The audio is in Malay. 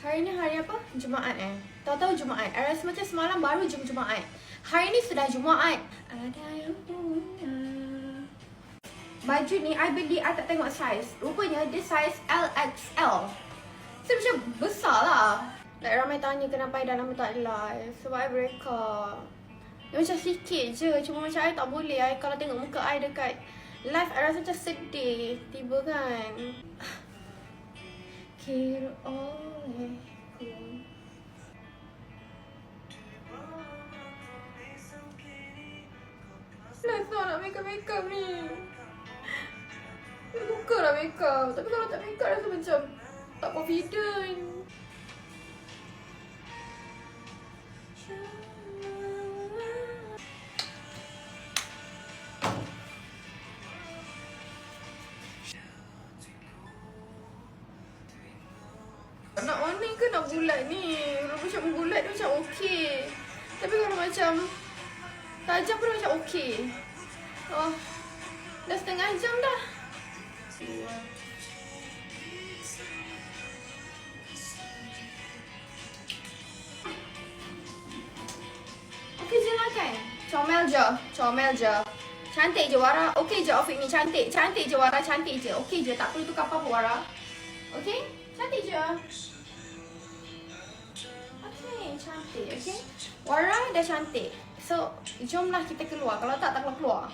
Hari ni hari apa? Jumaat Tahu-tahu Jumaat. I rasa macam semalam baru Jumaat. Hari ni sudah Jumaat. Ada yang punya. Baju ni I beli, I tak tengok saiz. Rupanya dia saiz LXL. So macam besar lah. Like ramai tanya kenapa I dah lama tak live. Sebab I bereka. Dia macam sikit je. Cuma macam I tak boleh. I kalau tengok muka I dekat live, I rasa macam sedih. Tiba kan. Kira olehku. Last nak makeup ni. I suka lah makeup. Tapi kalau tak makeup rasa macam tak confident. Nak warna ke nak bulat ni? Kalau macam bulat dia macam okey. Tapi kalau macam tajam pun macam okey. Oh, dah setengah jam dah. Okey je lah kan? Comel je. Cantik je Wara. Okey je outfit ni, cantik. Cantik je Wara, cantik je. Okey je, tak perlu tukar apa-apa Wara. Okey? Cantik je. Okey, cantik. Okey? Wara dah cantik. So, jomlah kita keluar. Kalau tak keluar.